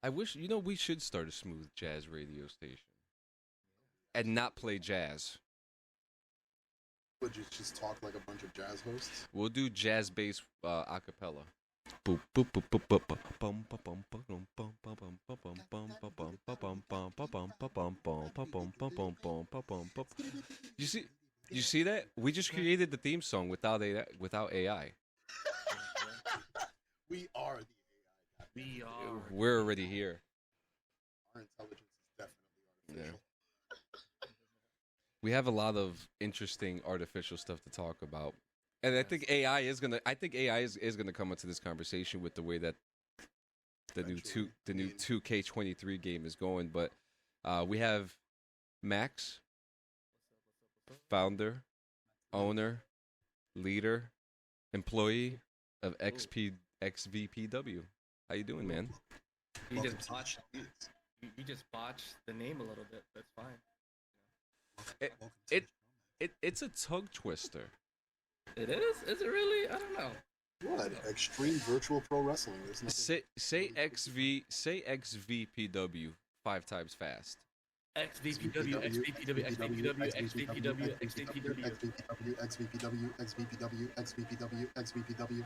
I wish we should start a smooth jazz radio station and not play jazz. Would you just talk like a bunch of jazz hosts? We'll do jazz bass a cappella. Boop, boop, boop, boop, boop, boop, bum, ba, bum, ba, dum, bum, ba, bum, ba, bum, bum, ba, bum, ba, bum, bum, ba, bum, ba, bum, bum, ba, bum, ba, bum, bum, ba, bum, ba. You see, you see that? We just created the theme song without AI. We are the AI. We are. We're already here. Our intelligence is definitely artificial. We have a lot of interesting artificial stuff to talk about. And I think AI is gonna come into this conversation with the way that the new 2K23 game is going. But we have Max, founder, owner, leader, employee of XVPW. How you doing, man? You just botched. You just botched the name a little bit. That's fine. It's a tongue twister. It is? Is it really? I don't know. What? Extreme virtual pro wrestling. Say XVPW 5 times fast. XVPW, XVPW, XVPW, XVPW, XVPW, XVPW, XVPW, XVPW.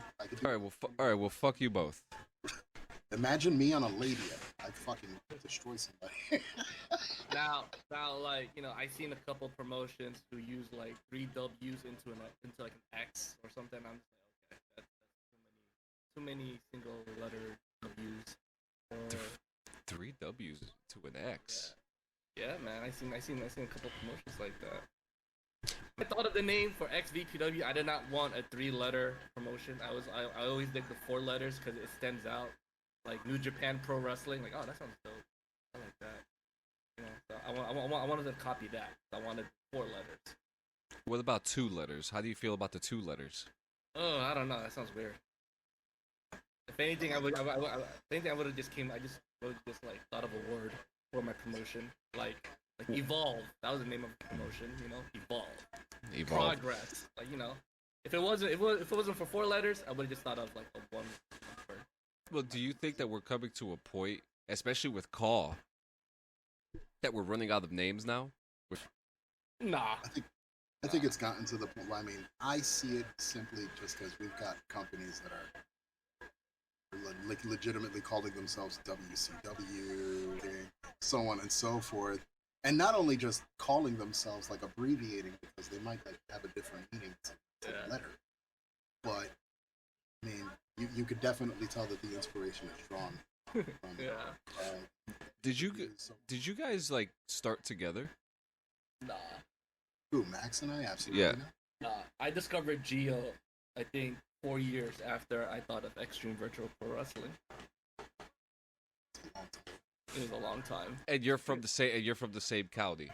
All right, well, fuck you both. Imagine me on a labia. I'd fucking destroy somebody. now, like I've seen a couple promotions who use like 3 W's into like an X or something. I'm just like, okay, that's too many single letter W's. 3 W's to an X. Yeah, man. I seen a couple promotions like that. I thought of the name for XVPW. I did not want a 3-letter promotion. I always did the 4 letters because it stands out. Like New Japan Pro Wrestling. Like, oh, that sounds dope. I like that. So I wanted to copy that. I wanted 4 letters. What about 2 letters? How do you feel about the 2 letters? Oh, I don't know. That sounds weird. If anything, I would have just like thought of a word for my promotion, like evolve. That was the name of the promotion, evolve. Progress, like if it wasn't for 4 letters, I would have just thought of like a 1 word. Well, do you think that we're coming to a point, especially with Call, that we're running out of names now? Nah. I think it's gotten to the point where, I see it simply just because we've got companies that are like legitimately calling themselves WCW, so on and so forth. And not only just calling themselves, like abbreviating, because they might like have a different meaning to the letter. But, you could definitely tell that the inspiration is drawn from Did you guys like start together? Nah. Who, Max and I? Absolutely Yeah. not. Nah. I discovered Geo, I think 4 years after I thought of Extreme Virtual Pro Wrestling. It was a long time. And you're from the same county.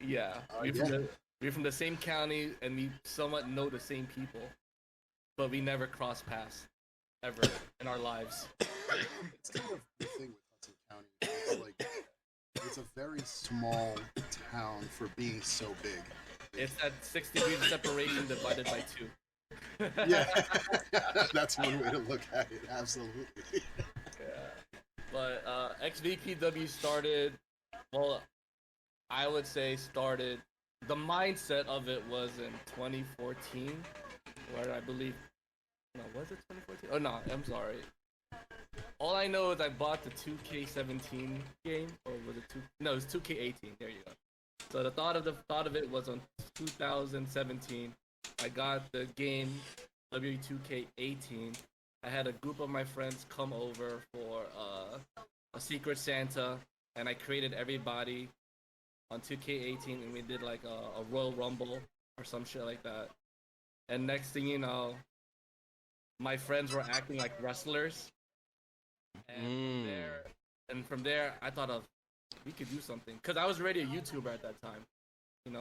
Yeah. We're from the same county and we somewhat know the same people. But we never crossed paths ever in our lives. It's kind of the thing with Hudson County. It's like it's a very small town for being so big. It's that 6 degrees separation divided by 2. Yeah, that's one way to look at it. Absolutely. Yeah. But XVPW started. Well, I would say started. The mindset of it was in 2014, where I believe. No, was it 2014? Oh no, I'm sorry. All I know is I bought the 2K17 game, or was it 2? No, it was 2K18. There you go. So the thought of it was on 2017. I got the game W2K18. I had a group of my friends come over for a Secret Santa, and I created everybody on 2K18, and we did like a Royal Rumble or some shit like that. And next thing you know, my friends were acting like wrestlers. And from there, I thought of we could do something because I was already a YouTuber at that time.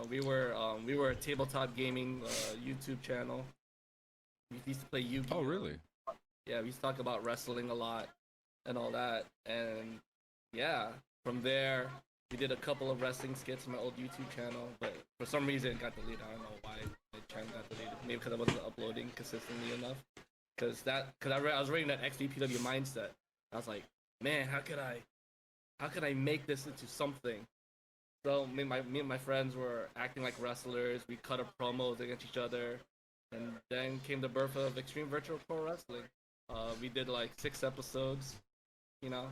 We were a tabletop gaming YouTube channel. We used to play Yu-Gi-Oh. Oh, really? Yeah, we used to talk about wrestling a lot and all that. And yeah, from there, we did a couple of wrestling skits on my old YouTube channel, but for some reason it got deleted. I don't know why the channel got deleted. Maybe because I wasn't uploading consistently enough. Because I was reading that XVPW mindset. I was like, man, how could I make this into something? So me and my friends were acting like wrestlers. We cut up promos against each other, and then came the birth of Extreme Virtual Pro Wrestling. We did like 6 episodes, you know,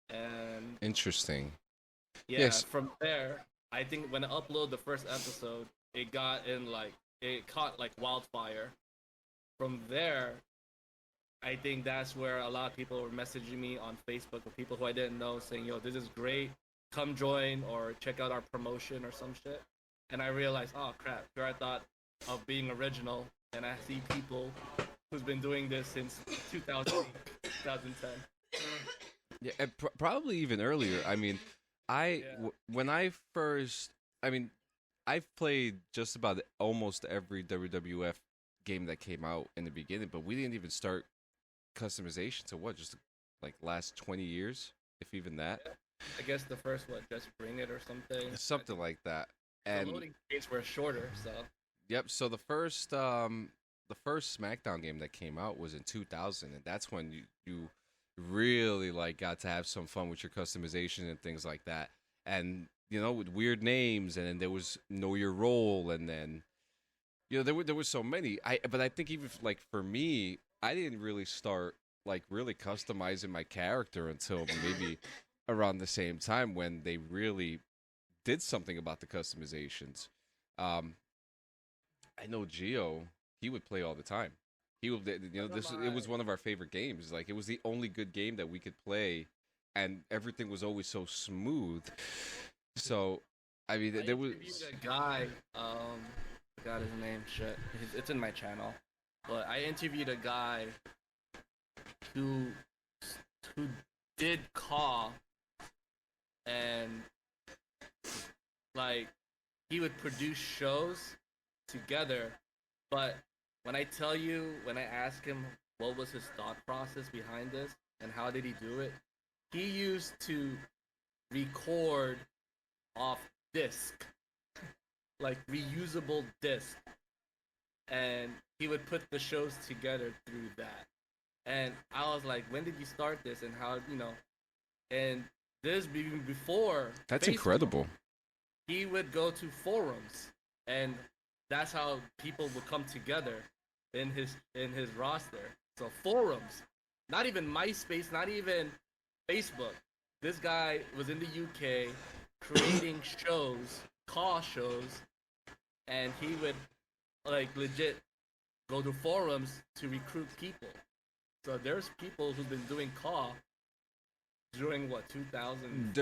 and Interesting. yeah, Yes. from there, I think when I uploaded the first episode, it caught like wildfire. From there, I think that's where a lot of people were messaging me on Facebook, or people who I didn't know, saying, "Yo, this is great. Come join or check out our promotion or some shit." And I realized, oh crap, here I thought of being original, and I see people who's been doing this since 2008, 2010. Yeah, and probably even earlier. I mean, Yeah. when I first, I mean, I've played just about almost every WWF game that came out in the beginning, but we didn't even start customization to what, just like last 20 years, if even that. I guess the first one, Just Bring It or something. Something like that. The And loading screens were shorter, so yep, so the first SmackDown game that came out was in 2000, and that's when you really like got to have some fun with your customization and things like that. And with weird names, and then there was Know Your Role, and then there was so many. But I think even like for me, I didn't really start like really customizing my character until maybe around the same time when they really did something about the customizations. Um, I know Geo, he would play all the time. He would, it was one of our favorite games. Like it was the only good game that we could play, and everything was always so smooth. So, I mean, I there was. interviewed a guy. Forgot his name. Shit, it's in my channel. But I interviewed a guy who who did Caw, and like he would produce shows together. But when I ask him what was his thought process behind this and how did he do it, he used to record off disc, like reusable disc, and he would put the shows together through that. And I was like, when did you start this, and how, and this even before That's Facebook, incredible. he would go to forums, and that's how people would come together in his roster. So forums, not even MySpace, not even Facebook. This guy was in the UK creating shows, call shows, and he would like legit go to forums to recruit people. So there's people who've been doing call during what 2000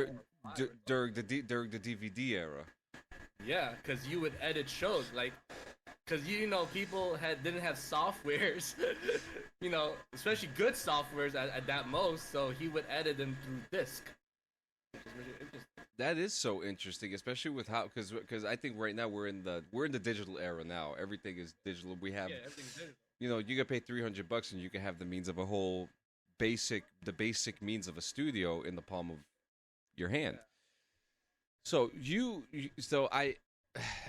During the DVD era. Yeah, because you would edit shows, like, because people didn't have softwares, especially good softwares at that most. So he would edit them through disc, which is really interesting. That is so interesting, especially with how because I think right now we're in the digital era now. Everything is digital. We have Everything's digital. you can pay $300 and you can have the means of a whole the basic means of a studio in the palm of your hand. Yeah. So I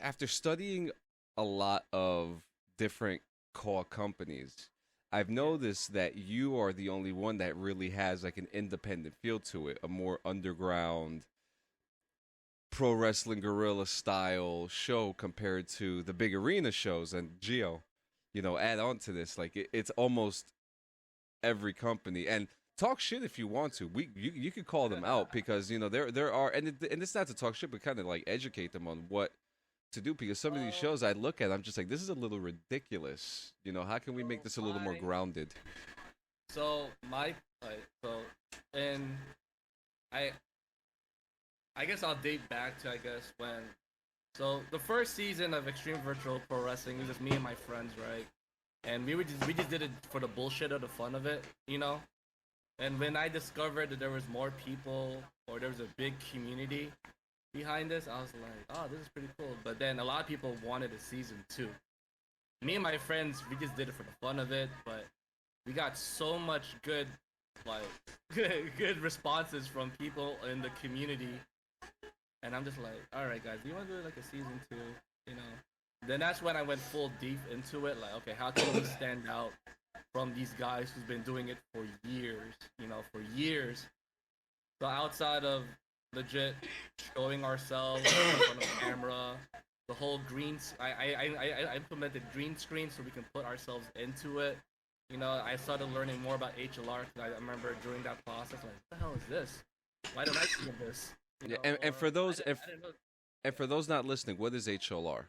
after studying a lot of different core companies, I've noticed that you are the only one that really has like an independent feel to it, a more underground pro wrestling guerrilla style show compared to the big arena shows. And Geo, add on to this, like it's almost every company. And talk shit if you want to. You could call them out because there are and it's not to talk shit, but kind of like educate them on what to do, because some of these shows I look at, I'm just like, this is a little ridiculous. How can we make this a little more grounded? So and I guess I'll date back to when. So the first season of Extreme Virtual Pro Wrestling was just me and my friends, right? And we just did it for the bullshit of the fun of it, And when I discovered that there was more people, or there was a big community behind this, I was like, oh, this is pretty cool. But then a lot of people wanted a season 2. Me and my friends, we just did it for the fun of it, but we got so much good good responses from people in the community. And I'm just like, all right, guys, do you want to do like a season 2? Then that's when I went full deep into it. Like, okay, how can we stand out from these guys who's been doing it for years? For years, So outside of legit showing ourselves in front of camera, the whole I implemented green screen so we can put ourselves into it. You know, I started learning more about HLR. 'Cause I remember during that process, like, what the hell is this? Why did I do this? You Yeah, know, and or for those I didn't know. and for those not listening, what is HLR?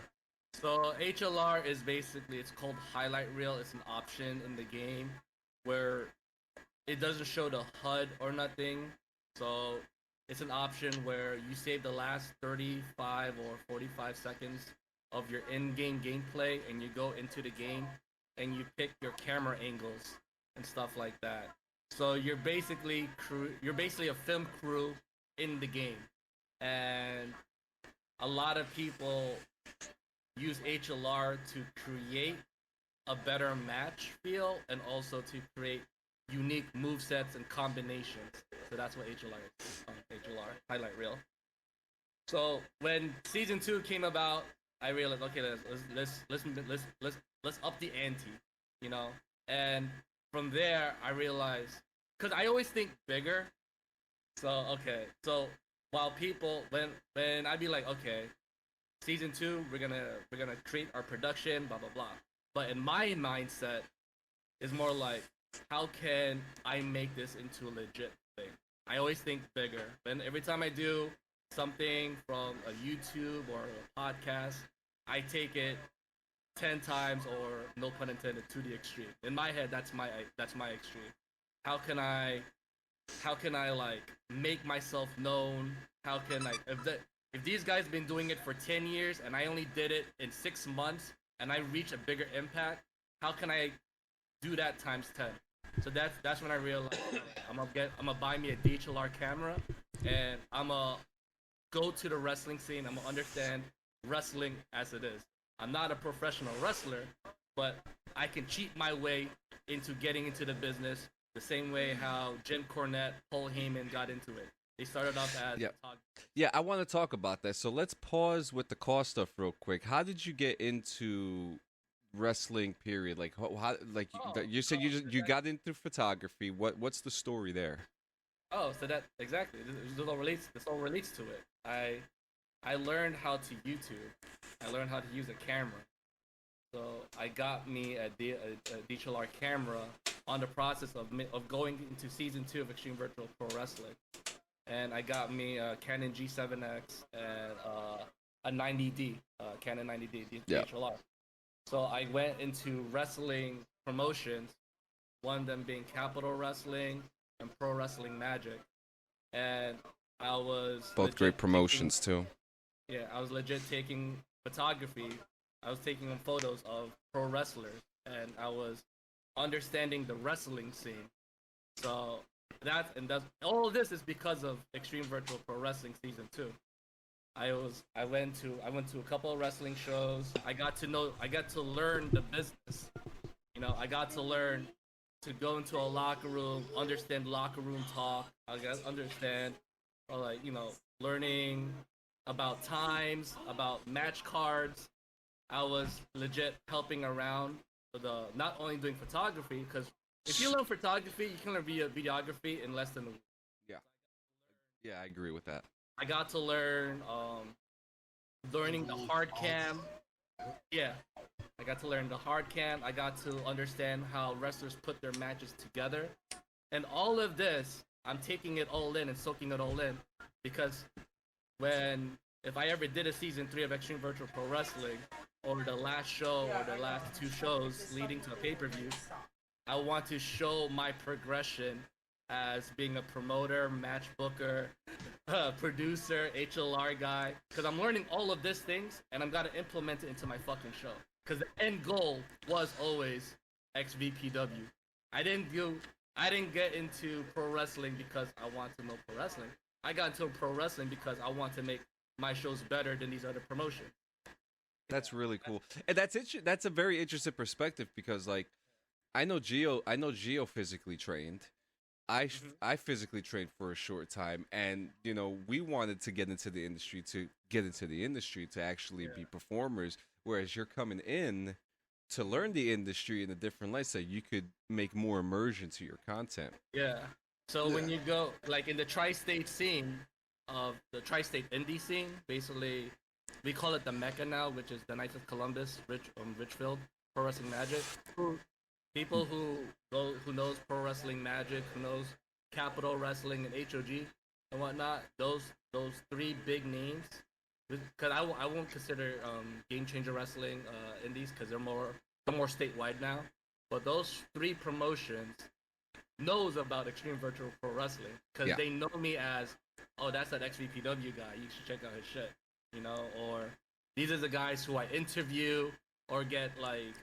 So HLR is basically it's called highlight reel. It's an option in the game where it doesn't show the HUD or nothing. So it's an option where you save the last 35 or 45 seconds of your in-game gameplay and you go into the game and you pick your camera angles and stuff like that. So you're basically a film crew in the game. And a lot of people use HLR to create a better match feel and also to create unique move sets and combinations. So that's what HLR is. HLR, highlight reel. So when season 2 came about, I realized, okay, let's up the ante, you know. And from there, I realized because I always think bigger. So okay, so while people when I'd be like, okay, season 2, we're gonna create our production, blah blah blah. But in my mindset, is more like, how can I make this into a legit thing? I always think bigger. And every time I do something from a YouTube or a podcast, I take it 10 times or no pun intended to the extreme. In my head, that's my extreme. How can I like make myself known? How can I if these guys been doing it for 10 years and I only did it in 6 months and I reach a bigger impact, how can I do that times 10? So that's when I realized I'm gonna buy me a DHLR camera and I'm gonna go to the wrestling scene. I'm gonna understand wrestling as it is. I'm not a professional wrestler, but I can cheat my way into getting into the business the same way how Jim Cornette, Paul Heyman got into it. They started off as Yeah, I want to talk about that. So let's pause with the cost stuff real quick. How did you get into wrestling? Period. Like how like you said you got into photography. What's the story there? Oh, so that exactly. This all relates to it. I learned how to YouTube. I learned how to use a camera. So I got me a DHLR camera on the process of going into season 2 of Extreme Virtual Pro Wrestling, and I got me a Canon G7X and a 90D, Canon 90D DHLR. So I went into wrestling promotions, one of them being Capital Wrestling and Pro Wrestling Magic, and I was both great promotions too. Yeah, I was legit taking photography. I was taking photos of pro wrestlers, and I was understanding the wrestling scene. So that's all of this is because of Extreme Virtual Pro Wrestling Season 2. I went to a couple of wrestling shows. I got to learn the business. You know, I got to learn to go into a locker room, understand locker room talk. I got to understand, or like, you know, learning about times, about match cards. I was legit helping around with not only doing photography, because if you learn photography, you can learn videography in less than a week. Yeah, I agree with that. I got to learn learning the hard cam. Yeah, I got to learn the hard cam. I got to understand how wrestlers put their matches together. And all of this, I'm taking it all in and soaking it all in, because if I ever did a season 3 of Extreme Virtual Pro Wrestling, or the last show or the last 2 shows leading to a pay-per-view, I want to show my progression as being a promoter, match booker, producer, HLR guy, because I'm learning all of these things and I'm gonna implement it into my fucking show. Because the end goal was always XVPW. I didn't get into pro wrestling because I want to know pro wrestling. I got into pro wrestling because I want to make my shows better than these other promotions. That's really cool, and that's a very interesting perspective, because like I know Gio physically trained. I physically trained for a short time, and you know we wanted to get into the industry to actually be performers. Whereas you're coming in to learn the industry in a different light, so you could make more immersion to your content. Yeah. So when Yeah. you go like in the tri-state scene of the tri-state indie scene, basically we call it the Mecca now, which is the Knights of Columbus, Richfield, Pro Wrestling Magic. People who knows Pro Wrestling Magic, who knows Capital Wrestling and HOG and whatnot. Those three big names, because I won't consider Game Changer Wrestling indies because they're more statewide now. But those three promotions knows about Extreme Virtual Pro Wrestling because Yeah. they know me as, oh, that's that XVPW guy. You should check out his shit, you know. Or these are the guys who I interview or get like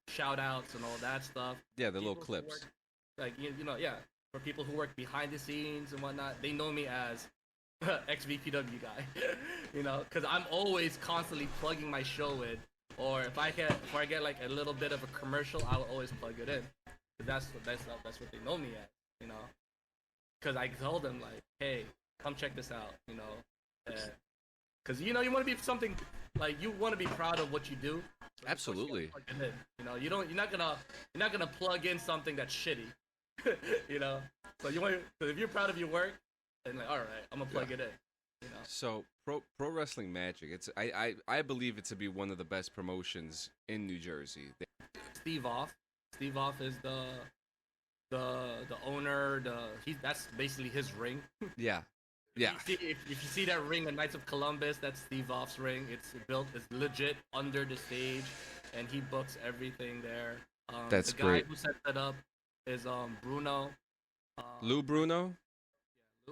shout outs and all that stuff. Yeah, the little People who clips. work- like you know, yeah. For people who work behind the scenes and whatnot, they know me as XVPW guy, you know, because I'm always constantly plugging my show in. Or if I get like a little bit of a commercial, I will always plug it in. That's what they know me as, you know. Because I told them like, hey, come check this out, you know. Because you know you want to be something like you want to be proud of what you do. So Absolutely. plug it in, you know, you're not gonna plug in something that's shitty, you know. So if you're proud of your work, then like, all right, I'm gonna plug it in. You know? So Pro Wrestling Magic, I believe it to be one of the best promotions in New Jersey. Steve Off is the owner. That's basically his ring. Yeah, yeah. If you see that ring at Knights of Columbus, that's Steve Off's ring. It's legit under the stage, and he books everything there. That's the guy great. who set that up is Bruno. Lou Bruno.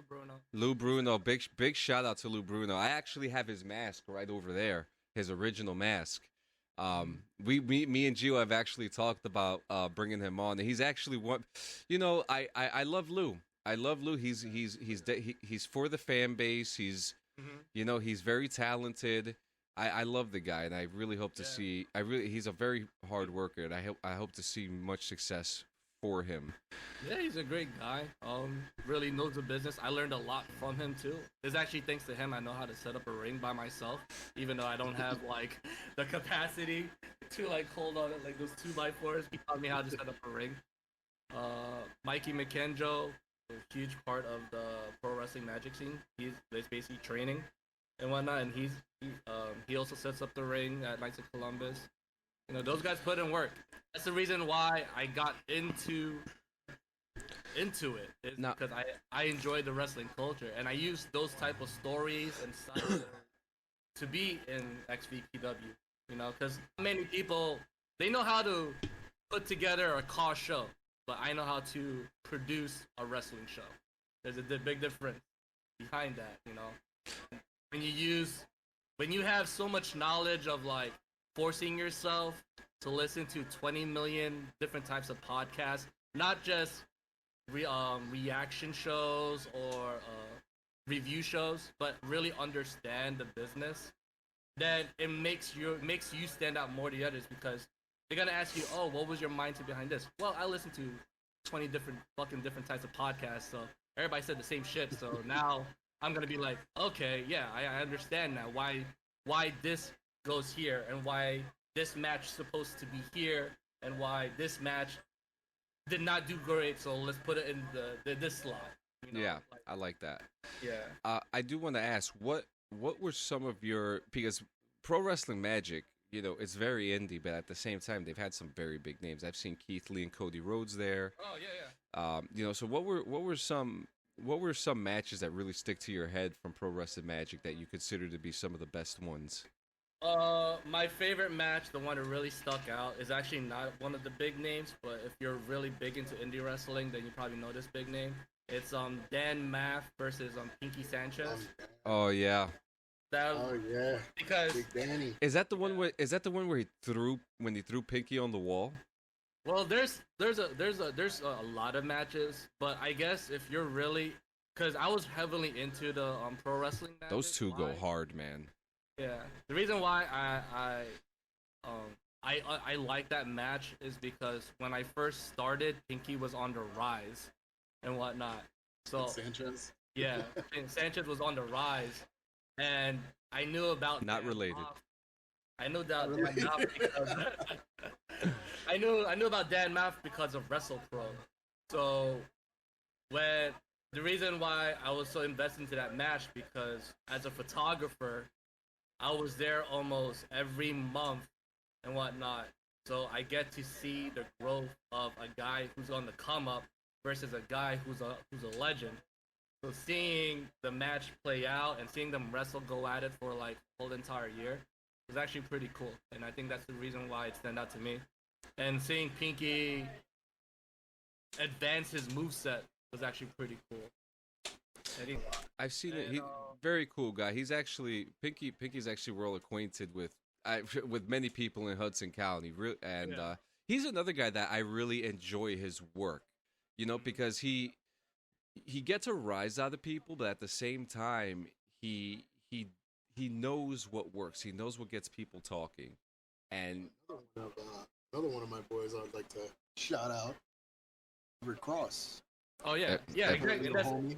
Bruno. Lou Bruno, big shout out to Lou Bruno. I actually have his mask right over there, his original mask. Me and Gio have actually talked about bringing him on. He's actually one. You know, I love Lou. I love Lou. He's for the fan base. He's you know, he's very talented. I love the guy, and I really hope to see. He's a very hard worker, and I hope to see much success for him. Yeah, he's a great guy. Really knows the business. I learned a lot from him too. It's actually thanks to him I know how to set up a ring by myself, even though I don't have like the capacity to like hold on it like those 2x4s. He taught me how to set up a ring. Mikey McKenjo, a huge part of the Pro Wrestling Magic scene. He's basically training and whatnot, and he also sets up the ring at Knights of Columbus. You know, those guys put in work. That's the reason why I got into it. Is because I enjoy the wrestling culture, and I use those type of stories and styles to be in XVPW. You know, because many people they know how to put together a car show, but I know how to produce a wrestling show. There's a big difference behind that. You know, when you have so much knowledge of like forcing yourself to listen to 20 million different types of podcasts, not just reaction shows or review shows, but really understand the business, then it makes you stand out more than the others because they're gonna ask you, oh, what was your mindset behind this? Well, I listened to 20 different types of podcasts, so everybody said the same shit. So now I'm gonna be like, okay, yeah, I understand now why this goes here and why this match is supposed to be here and why this match did not do great, so let's put it in this slot. You know? Yeah, I like that. Yeah. I do want to ask what were some of your, because Pro Wrestling Magic, you know, it's very indie, but at the same time they've had some very big names. I've seen Keith Lee and Cody Rhodes there. Oh yeah. You know, so what were some matches that really stick to your head from Pro Wrestling Magic that you consider to be some of the best ones? My favorite match, the one that really stuck out, is actually not one of the big names, but if you're really big into indie wrestling, then you probably know this big name. It's Dan Maff versus Pinky Sanchez. Oh yeah. Oh yeah. Because Big Danny. Is that the one where he threw Pinky on the wall? well, there's a lot of matches, but I guess if you're really, because I was heavily into the pro wrestling matches. Those two go Why? hard, man. Yeah, the reason why I like that match is because when I first started, Pinky was on the rise and whatnot. So Sanchez. yeah, and Sanchez was on the rise, and I knew about Not Dan related. Maff. I knew that Not Dan Maff because I knew about Dan Maff because of WrestlePro. So when the reason why I was so invested into that match because as a photographer, I was there almost every month and whatnot. So I get to see the growth of a guy who's on the come up versus a guy who's a legend. So seeing the match play out and seeing them wrestle go at it for like the whole entire year was actually pretty cool. And I think that's the reason why it stand out to me. And seeing Pinky advance his moveset was actually pretty cool. I think, I've seen it. and, He very cool guy. He's actually Pinky. Pinky's actually well acquainted with with many people in Hudson County. And Yeah. he's another guy that I really enjoy his work. You know, because he gets a rise out of people, but at the same time, he knows what works. He knows what gets people talking, and Another one of my boys I'd like to shout out, Rick Cross. oh yeah, Ev- yeah, Ev- exactly. Little homie.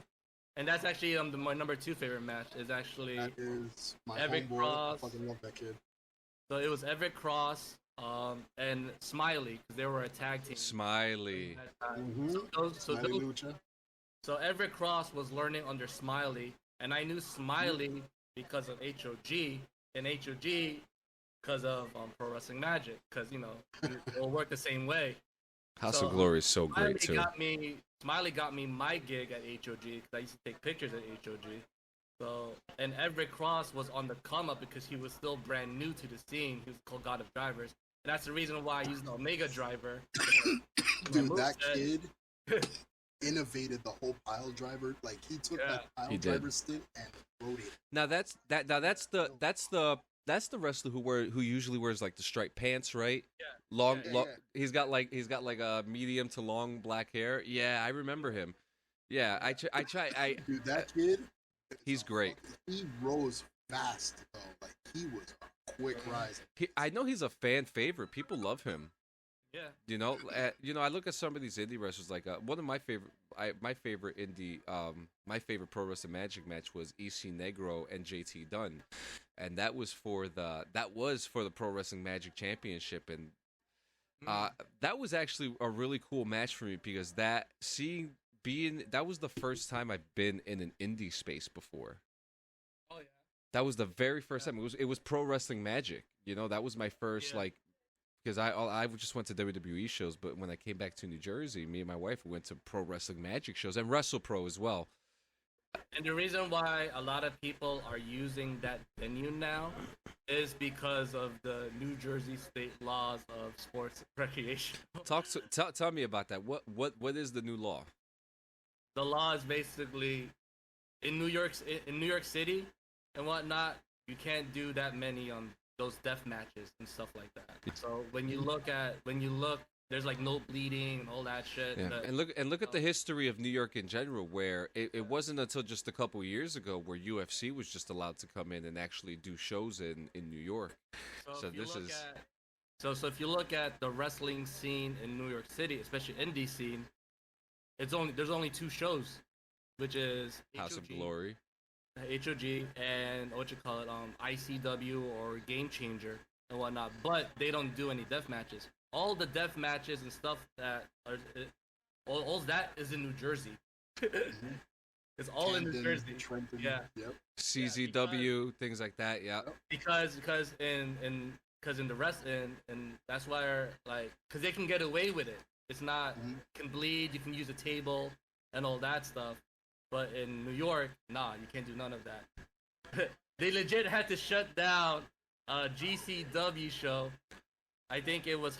And that's actually my number 2 favorite match is actually That is my Everett homeboy. Cross. I fucking love that kid. so it was Everett Cross and Smiley because they were a tag team. Smiley. Mm-hmm. Those, so Everett Cross was learning under Smiley, and I knew Smiley because of HOG, and HOG because of Pro Wrestling Magic, because it will work the same way. House So, of Glory is so Smiley great too. Smiley got me my gig at HOG because I used to take pictures at HOG. So and Everett Cross was on the come up because he was still brand new to the scene. He was called God of Drivers, and that's the reason why I used the Omega Driver. Dude, that moveset. kid innovated the whole pile driver. Like he took that pile He did. driver stint and wrote it. Now that's the wrestler who usually wears like the striped pants, right? Yeah. Long, Yeah, long. He's got like a medium to long black hair. Yeah, I remember him. Yeah, I try. Dude, that kid. He's great. He rose fast though. Like he was a quick rise. I know he's a fan favorite. People love him. Yeah. I look at some of these indie wrestlers. Like one of my favorite, my favorite indie, my favorite Pro Wrestling Magic match was EC Negro and JT Dunn, and that was for the Pro Wrestling Magic Championship, and that was actually a really cool match for me because that was the first time I've been in an indie space before. Oh yeah. That was the very first time. It was Pro Wrestling Magic. That was my first because I just went to WWE shows, but when I came back to New Jersey, me and my wife went to Pro Wrestling Magic shows and WrestlePro as well. And the reason why a lot of people are using that venue now is because of the New Jersey state laws of sports recreation. Tell me about that. What is the new law? The law is basically in New York City and whatnot. You can't do that many those death matches and stuff like that. So when you look, there's like no bleeding and all that shit. Yeah. And look at the history of New York in general, where it wasn't until just a couple years ago where UFC was just allowed to come in and actually do shows in New York. So if you look at the wrestling scene in New York City, especially indie scene, there's only 2 shows, which is House of Glory. HOG and ICW or Game Changer and whatnot, but they don't do any death matches. All the death matches and stuff that are all that is in New Jersey. It's all in New Jersey. Trenton, Yeah. Yep. CZW, things like that. Yeah. Because in the rest and that's why because they can get away with it. It's not can bleed. You can use a table and all that stuff. But in New York, nah, you can't do none of that. They legit had to shut down a GCW show. I think it was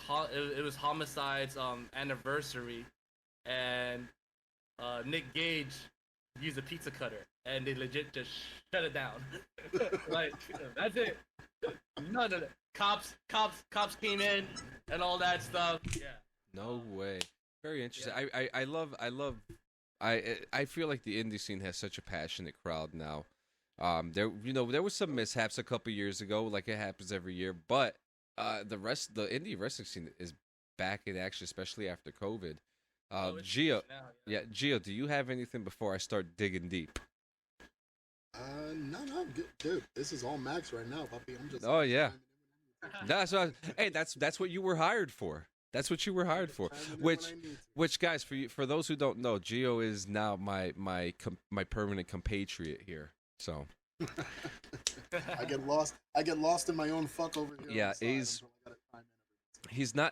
Homicide's anniversary, and Nick Gage used a pizza cutter, and they legit just shut it down. Like that's it. No. Cops came in and all that stuff. Yeah. No way. Very interesting. Yeah. I feel like the indie scene has such a passionate crowd now. There was some mishaps a couple years ago, like it happens every year, but the indie wrestling scene is back in action, especially after COVID. Gio, Gio, do you have anything before I start digging deep? No, I'm good, dude. This is all Max right now, puppy. I'm just. Oh yeah, that's what. Hey, that's what you were hired for. That's what you were hired for. Chime in when Which, I need to. which guys, for those who don't know, Gio is now my permanent compatriot here. So I get lost. I get lost in my own fuck over here. Yeah, on the side he's- until I gotta chime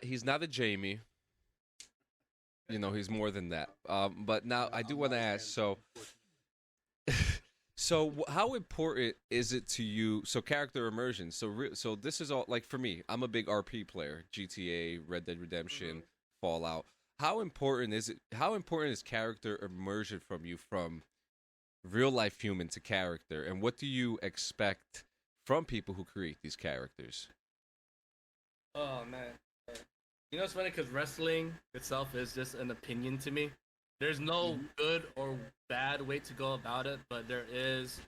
in. he's not a Jamie. You know, he's more than that. But now I do I'm want to not a ask. fan, So, unfortunately. how important is it to you? So, character immersion. So this is all like for me. I'm a big RP player. GTA, Red Dead Redemption, Fallout. How important is it? How important is character immersion from you from real life human to character? And what do you expect from people who create these characters? Oh man, you know it's funny because wrestling itself is just an opinion to me. There's no good or bad way to go about it, but there is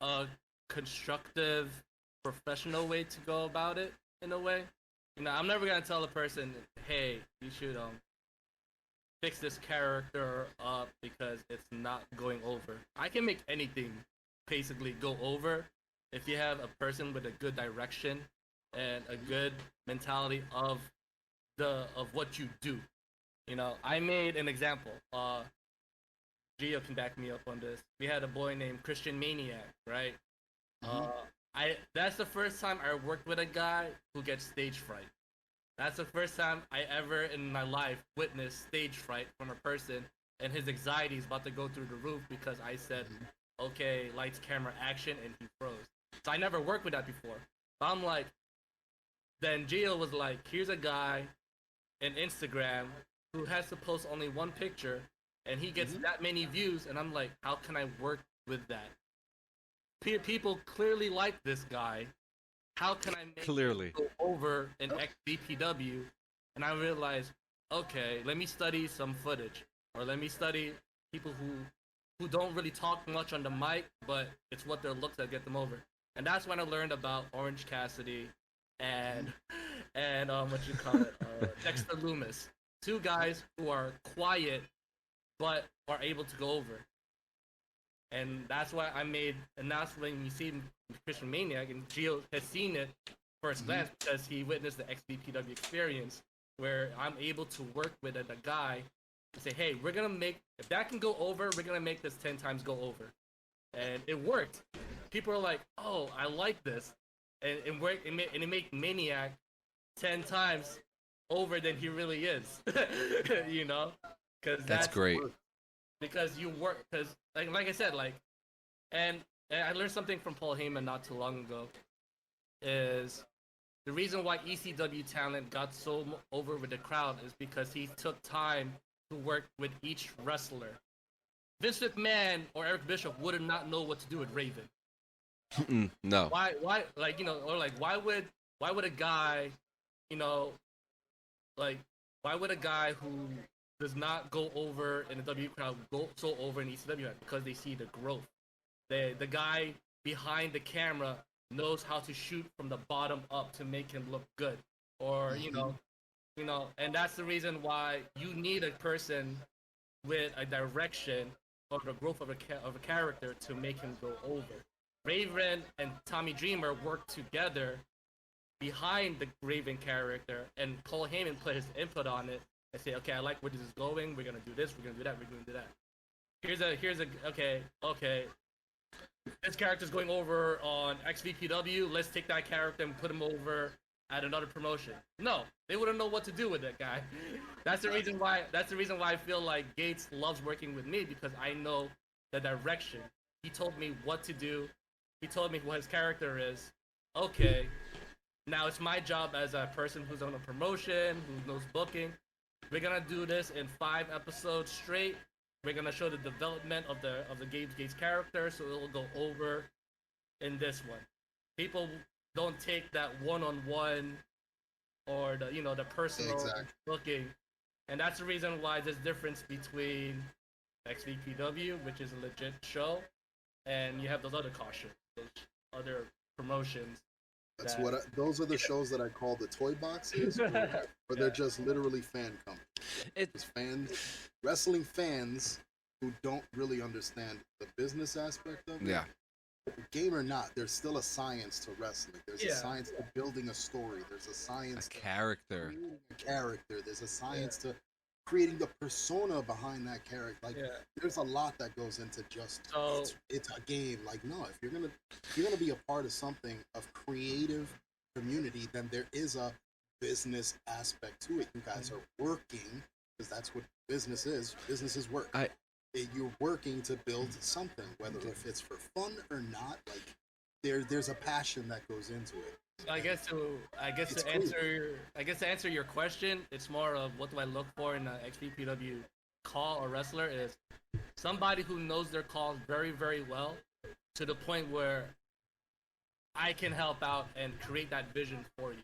a constructive, professional way to go about it in a way. You know, I'm never gonna tell a person, "Hey, you should fix this character up because it's not going over." I can make anything basically go over if you have a person with a good direction and a good mentality of what you do. You know, I made an example. Gio can back me up on this. We had a boy named Christian Maniac, right? That's the first time I worked with a guy who gets stage fright. That's the first time I ever in my life witnessed stage fright from a person, and his anxiety is about to go through the roof because I said, "Okay, lights, camera, action," and he froze. So I never worked with that before. So I'm like, then Gio was like, "Here's a guy in Instagram who has to post only one picture, and he gets that many views," and I'm like, "How can I work with that? People clearly like this guy. How can I make Clearly. him go over in XVPW?" And I realized, okay, let me study some footage, or let me study people who don't really talk much on the mic, but it's what their looks that get them over. And that's when I learned about Orange Cassidy and what you call it, Dexter Loomis. Two guys who are quiet but are able to go over. And that's why I made, and that's when you see Christian Maniac, and Gio has seen it first glance because he witnessed the XVPW experience, where I'm able to work with a guy and say, "Hey, we're gonna make, if that can go over, we're gonna make this 10 times go over," and it worked. People are like, "Oh, I like this," and it worked, and it made Maniac 10 times over than he really is. You know, because That's great. because you work, because like I said, like, and I learned something from Paul Heyman not too long ago, is the reason why ECW talent got so over with the crowd is because he took time to work with each wrestler. Vince McMahon or Eric Bishop would not know what to do with Raven. No. Why, like, you know, or like, why would a guy, you know, like, why would a guy who does not go over in the W crowd go so over in ECW? Because they see the growth. The guy behind the camera knows how to shoot from the bottom up to make him look good, or you know, and that's the reason why you need a person with a direction or the growth of a character to make him go over. Raven and Tommy Dreamer work together behind the Raven character, and Paul Heyman put his input on it and say, "Okay, I like where this is going. We're gonna do this. We're gonna do that. We're gonna do that. Here's a okay. This character's going over on XVPW. Let's take that character and put him over at another promotion." No, they wouldn't know what to do with that guy. That's the reason why. That's the reason why I feel like Gates loves working with me, because I know the direction. He told me what to do. He told me what his character is. Okay, now it's my job as a person who's on a promotion, who knows booking. We're gonna do this in 5 episodes straight. We're gonna show the development of the Gates character, so it'll go over in this one. People don't take that one-on-one or the personal booking, and that's the reason why there's difference between XVPW, which is a legit show, and you have those other cautions, those other promotions. That's those are the shows that I call the toy boxes, where they're just literally fan companies. It's wrestling fans who don't really understand the business aspect of it. Yeah. game or not, there's still a science to wrestling. There's a Yeah. science to building a story. There's a A science to character. creating a character. There's a science to creating the persona behind that character. Like there's a lot that goes into just So it's a game. Like no, if you're gonna be a part of something of creative community, then there is a business aspect to it. You guys are working because that's what business is. Business is work. You're working to build something, whether if it's for fun or not. Like there's a passion that goes into it. I guess to answer your question, it's more of what do I look for in an XVPW call or wrestler is somebody who knows their calls very, very well to the point where I can help out and create that vision for you.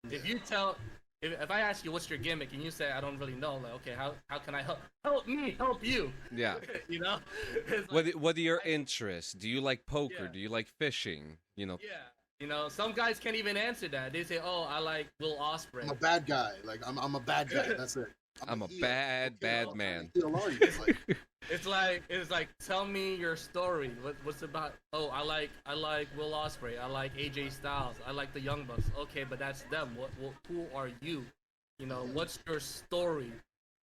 If you tell, if I ask you what's your gimmick and you say I don't really know, like okay, how can I help me help you? Yeah. You know. It's like, What are your interests? Do you like poker? Do you like fishing? You know. yeah. You know, some guys can't even answer that. They say, "Oh, I like Will Ospreay." I'm a bad guy. Like I'm a bad guy. That's it. I'm a heel. bad Okay, man. Heel are you? It's like, It's like tell me your story. What's about? Oh, I like Will Ospreay. I like AJ Styles. I like the Young Bucks. Okay, but that's them. Who are you? You know, what's your story?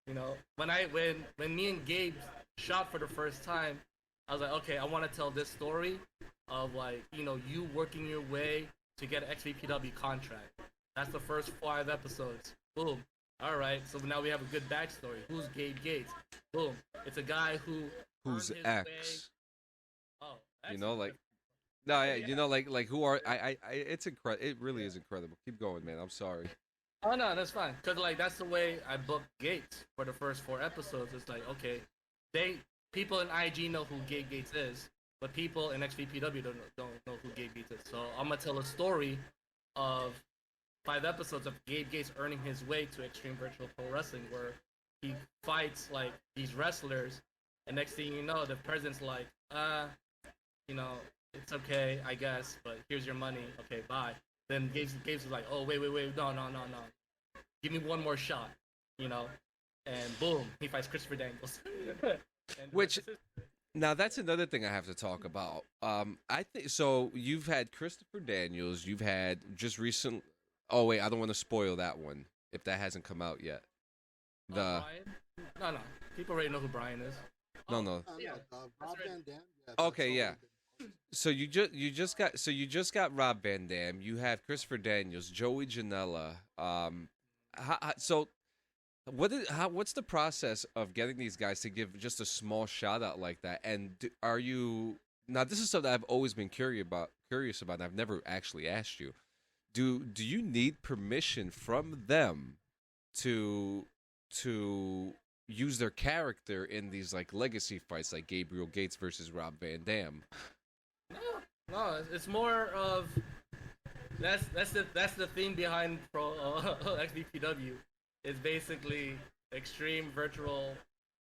You know, when me and Gabe shot for the first time, I was like, okay, I want to tell this story of like, you know, you working your way to get an XVPW contract. That's the first 5 episodes. Boom. All right, so now we have a good backstory. Who's Gabe Gates? Boom. It's a guy Who's earned his X? way- Oh, X You know, is like good. no, yeah, you know, like who are it's incredible. It really is incredible. Keep going, man. I'm sorry. Oh no, that's fine. Cause like that's the way I booked Gates for the first 4 episodes. It's like okay, people in IG know who Gabe Gates is, but people in XVPW don't know who Gabe Gates is. So I'm gonna tell a story of 5 episodes of Gabe Gates earning his way to Extreme Virtual Pro Wrestling, where he fights like these wrestlers, and next thing you know, the president's like, you know, it's okay, I guess, but here's your money. Okay, bye. Then Gabe was like, oh wait, no, give me one more shot, you know, and boom, he fights Christopher Daniels. And Which now that's another thing I have to talk about. I think so. You've had Christopher Daniels. You've had just recent. Oh wait, I don't want to spoil that one if that hasn't come out yet. The Brian? No, people already know who Brian is. no. Yeah. Rob Van Dam. Yeah, Okay, yeah. So you just got Rob Van Dam. You have Christopher Daniels, Joey Janela. So what's the process of getting these guys to give just a small shout out like that? And are you now? This is something I've always been curious about, and I've never actually asked you. Do you need permission from them to use their character in these like legacy fights, like Gabriel Gates versus Rob Van Dam? No, it's more of that's the theme behind XVPW. It's basically extreme virtual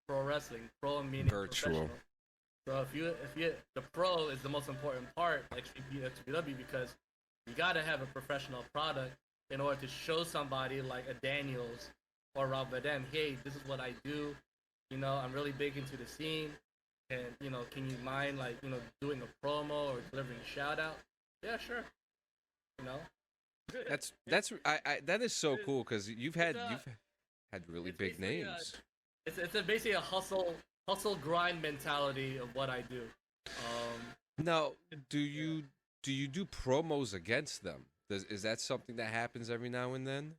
pro wrestling. Pro meaning Virtual. professional. So if you the pro is the most important part of XVPW because you gotta have a professional product in order to show somebody like a Daniels or Rob Van Dam, hey, this is what I do. You know, I'm really big into the scene. And, you know, can you mind, like, you know, doing a promo or delivering a shout out? Yeah, sure. You know? That is so cool because you've had really big basically names. It's basically a hustle grind mentality of what I do. Now, do you do promos against them? Is that something that happens every now and then?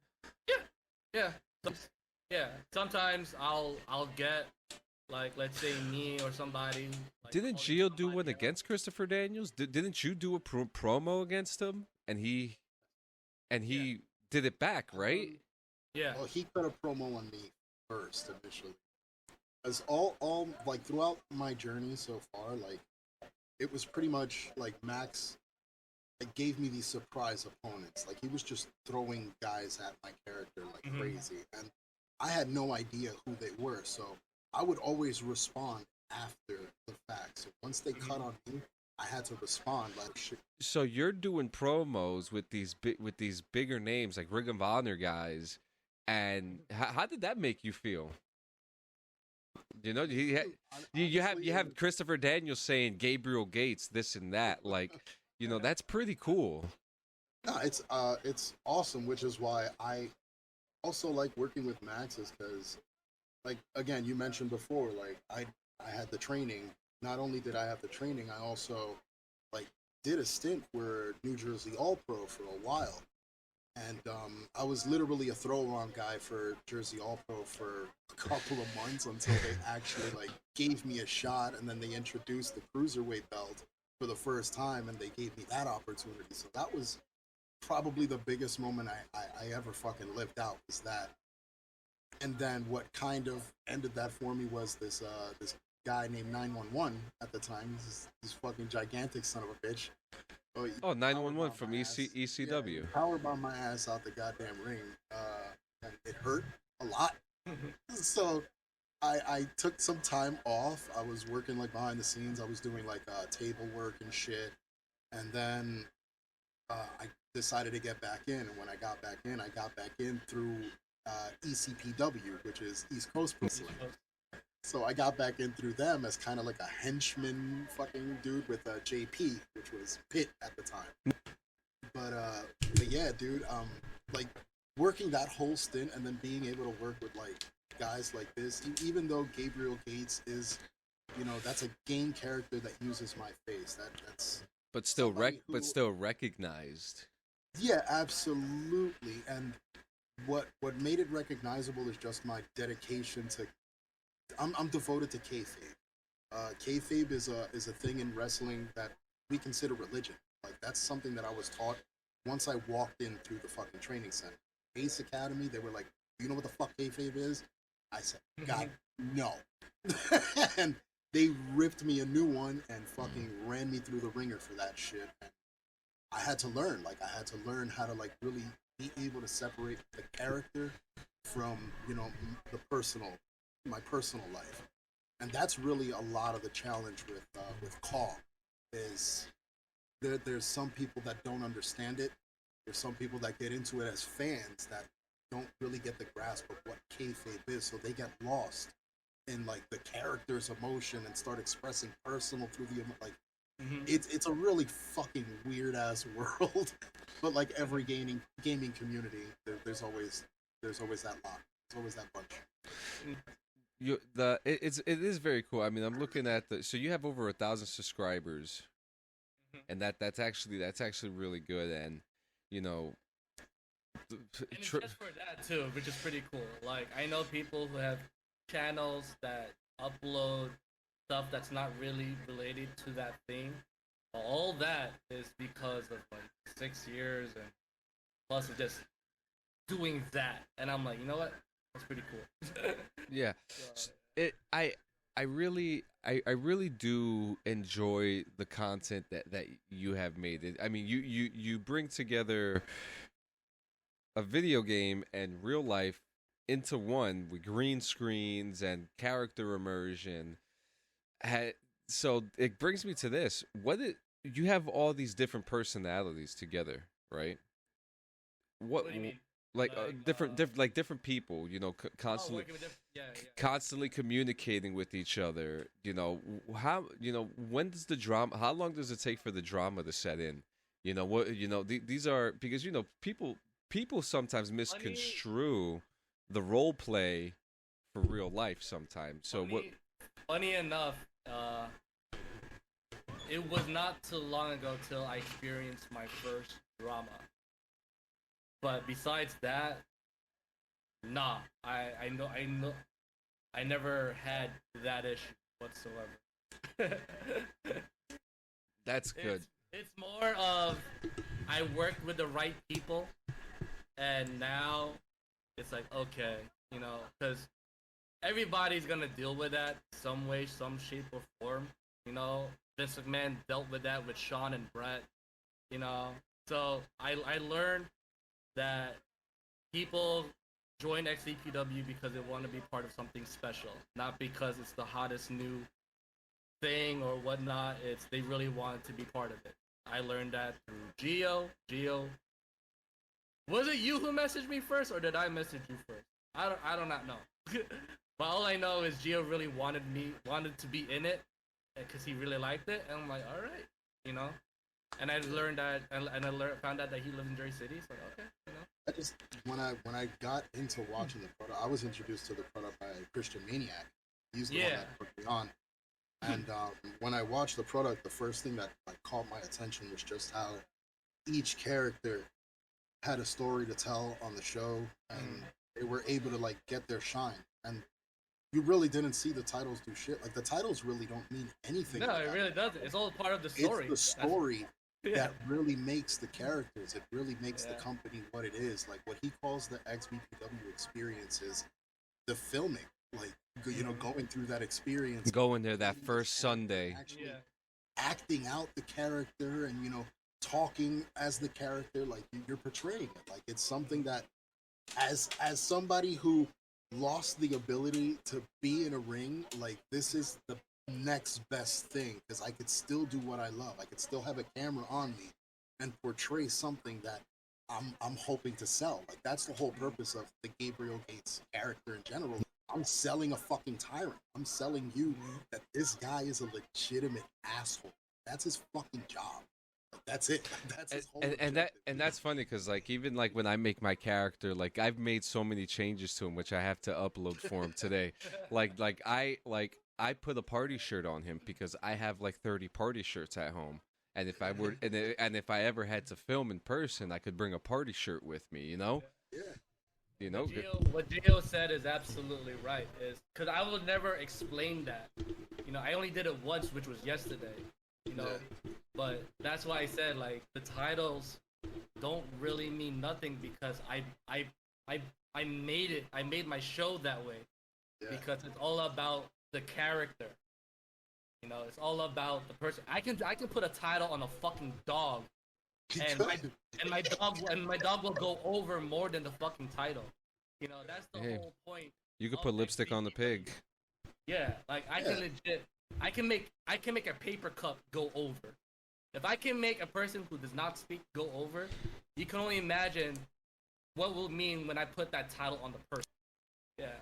Yeah. Sometimes I'll get like, let's say me or somebody. Like, Didn't Gio do one against Christopher Daniels? Didn't you do a promo against him? And he did it back, right? Yeah. Well, he cut a promo on me first initially. As all like throughout my journey so far, like it was pretty much like Max like, gave me these surprise opponents. Like he was just throwing guys at my character like crazy, and I had no idea who they were. So I would always respond after the fact. So once they cut on me, I had to respond like shit. So you're doing promos with these bigger names like Ring of Honor guys, and how did that make you feel? You know, Honestly, you have Christopher Daniels saying Gabriel Gates this and that. Like, you know, that's pretty cool. no, it's awesome, which is why I also like working with Max, is because, like, again, you mentioned before, like, I had the training. Not only did I have the training, I also, like, did a stint where New Jersey All Pro for a while, and I was literally a throw around guy for Jersey All Pro for a couple of months until they actually like gave me a shot, and then they introduced the cruiserweight belt for the first time, and they gave me that opportunity. So that was probably the biggest moment I ever fucking lived out, was that. And then what kind of ended that for me was this guy named 911 at the time. This fucking gigantic son of a bitch. Oh, Oh, 911 powerbombed from my ass. ECW. Yeah, power bombed my ass out the goddamn ring, and it hurt a lot. So I took some time off. I was working like behind the scenes. I was doing like table work and shit, and then I decided to get back in. And when I got back in through ECPW, which is East Coast Pro Wrestling. So I got back in through them as kind of like a henchman fucking dude with JP, which was Pitt at the time. But yeah, dude, like working that whole stint and then being able to work with like guys like this, even though Gabriel Gates is, you know, that's a game character that uses my face. That's But still who, still recognized. yeah, absolutely. And what made it recognizable is just my dedication to. I'm devoted to kayfabe. Kayfabe is a thing in wrestling that we consider religion. Like, that's something that I was taught once I walked in through the fucking training center. Ace Academy, they were like, "Do you know what the fuck kayfabe is?" I said, "God, no." And they ripped me a new one and fucking ran me through the ringer for that shit. And I had to learn. Like, I had to learn how to like really be able to separate the character from, you know, the personal, my personal life. And that's really a lot of the challenge with Call, is there's some people that don't understand it. There's some people that get into it as fans that don't really get the grasp of what kayfabe is, so they get lost in like the character's emotion and start expressing personal through the like. It's a really fucking weird ass world, but like every gaming community, there's always that lot. There's always that bunch. It is very cool. I mean, I'm looking at so you have over 1,000 subscribers, and that's actually really good. And you know, And it's just for that too, which is pretty cool. Like, I know people who have channels that upload stuff that's not really related to that thing. All that is because of like 6 years and plus of just doing that. And I'm like, you know what? That's pretty cool. yeah, I really do enjoy the content that you have made. I mean, you bring together a video game and real life into one with green screens and character immersion. So it brings me to this: you have all these different personalities together, right? What do you mean? Like different people, you know, constantly Yeah. constantly communicating with each other. You know, how, you know, when does the drama? How long does it take for the drama to set in? You know what? You know, these are, because you know people sometimes misconstrue the role play for real life sometimes. So Funny enough, it was not too long ago till I experienced my first drama. But besides that, nah, I never had that issue whatsoever. That's good. It's more of, I worked with the right people, and now it's like, okay, you know, because everybody's gonna deal with that some way, some shape or form. You know, Vince McMahon dealt with that with Shawn and Brett. You know, so I learned that people join XVPW because they want to be part of something special, not because it's the hottest new thing or whatnot. It's, they really want to be part of it. I learned that through Gio. Was it you who messaged me first, or did I message you first? I do not know. But all I know is Gio really wanted to be in it because he really liked it, and I'm like, all right, you know. And I learned that, found out that he lived in Jersey City. So okay, you know. I just when I got into watching the product, I was introduced to the product by Christian Maniac. He's the one that put me on. And when I watched the product, the first thing that like caught my attention was just how each character had a story to tell on the show, and they were able to like get their shine. And you really didn't see the titles do shit. Like the titles really don't mean anything. No, it really doesn't. It's all part of the story. It's the story that really makes the characters. It really makes the company what it is. Like what he calls the XVPW experience is the filming. Like you know, going through that experience, going there that first Sunday, actually acting out the character, and you know, talking as the character, like you're portraying it. Like it's something that, as somebody who lost the ability to be in a ring, like this is the next best thing because I could still do what I love. I could still have a camera on me and portray something that I'm hoping to sell. Like that's the whole purpose of the Gabriel Gates character in general. I'm selling a fucking tyrant. I'm selling you that this guy is a legitimate asshole. That's his fucking job. Like, that's it. That's his whole and that's funny because like even like when I make my character, like I've made so many changes to him which I have to upload for him today. I put a party shirt on him because I have like 30 party shirts at home. And if I were and if I ever had to film in person, I could bring a party shirt with me, you know? Yeah. You know, what Gio said is absolutely right. Is because I will never explain that. You know, I only did it once, which was yesterday. You know, but that's why I said like the titles don't really mean nothing because I made it. I made my show that way because it's all about the character. You know, it's all about the person. I can put a title on a fucking dog. And my dog will go over more than the fucking title. You know, that's the whole point. You could put lipstick on the pig. Yeah, like I can make a paper cup go over. If I can make a person who does not speak go over, you can only imagine what will mean when I put that title on the person. Yeah.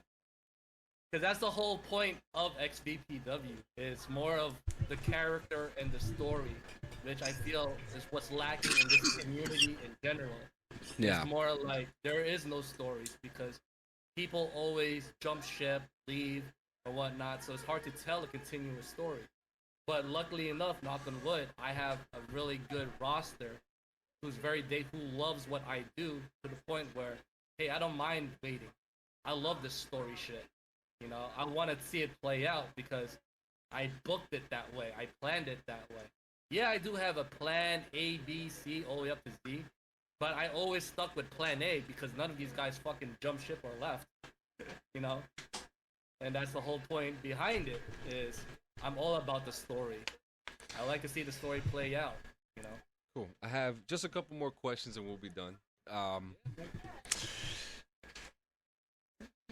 Because that's the whole point of XVPW. It's more of the character and the story, which I feel is what's lacking in this community in general. Yeah. It's more like there is no stories because people always jump ship, leave, or whatnot, so it's hard to tell a continuous story. But luckily enough, knock on wood, I have a really good roster who loves what I do to the point where, hey, I don't mind waiting. I love this story shit. You know, I want to see it play out because I booked it that way. I planned it that way. Yeah, I do have a plan A, B, C, all the way up to Z. But I always stuck with plan A because none of these guys fucking jumped ship or left. You know? And that's the whole point behind it is I'm all about the story. I like to see the story play out, you know? Cool. I have just a couple more questions and we'll be done.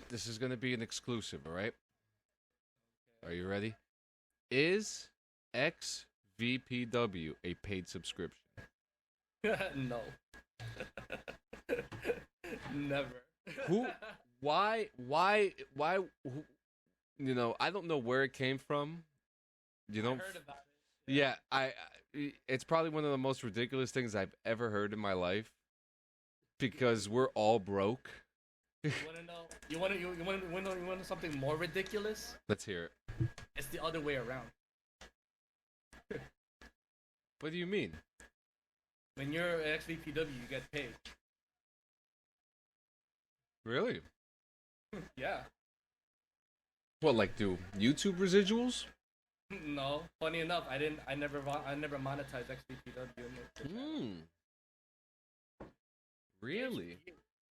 This is going to be an exclusive, all right? Are you ready? Is XVPW a paid subscription? No. Never. Why, you know, I don't know where it came from. You know? I heard about it. Yeah, it's probably one of the most ridiculous things I've ever heard in my life because we're all broke. You want to know? You want something more ridiculous? Let's hear it. It's the other way around. What do you mean? When you're at XVPW, you get paid. Really? Yeah. What, like do YouTube residuals? No. Funny enough, I never monetized XVPW. Really?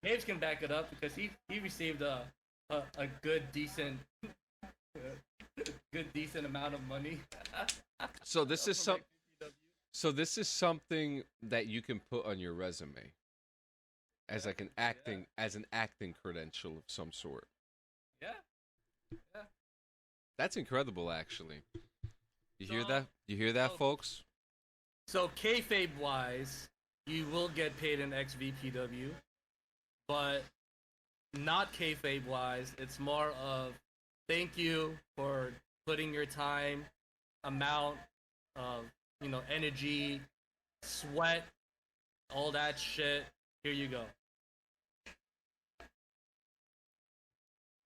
Caves can back it up because he received a good decent amount of money. So this is something that you can put on your resume as like an acting credential of some sort. Yeah. Yeah. That's incredible, actually. You hear that? You hear that, folks? So kayfabe wise, you will get paid in XVPW, but not kayfabe wise. It's more of thank you for putting your time, amount of energy, sweat, all that shit. Here you go.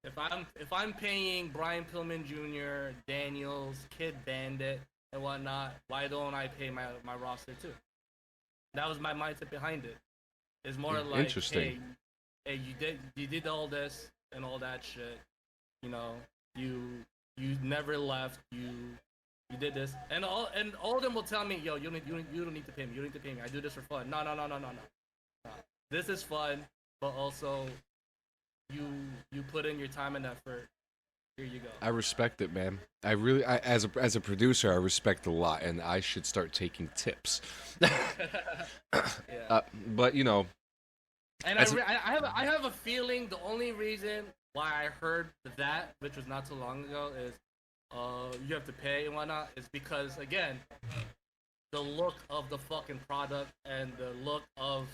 If I'm paying Brian Pillman Jr., Daniels, Kid Bandit, and whatnot, why don't I pay my roster too? That was my mindset behind it. It's more like, Interesting. hey, you did all this and all that shit. You know, you never left. You did this, and all of them will tell me, yo, you don't need to pay me. You don't need to pay me. I do this for fun. No. This is fun, but also you put in your time and effort. Here you go. I respect it, man. As a producer, I respect a lot, and I should start taking tips. Yeah. But you know, And I have a feeling the only reason why I heard that, which was not too long ago, is you have to pay and whatnot, is because again, the look of the fucking product and the look of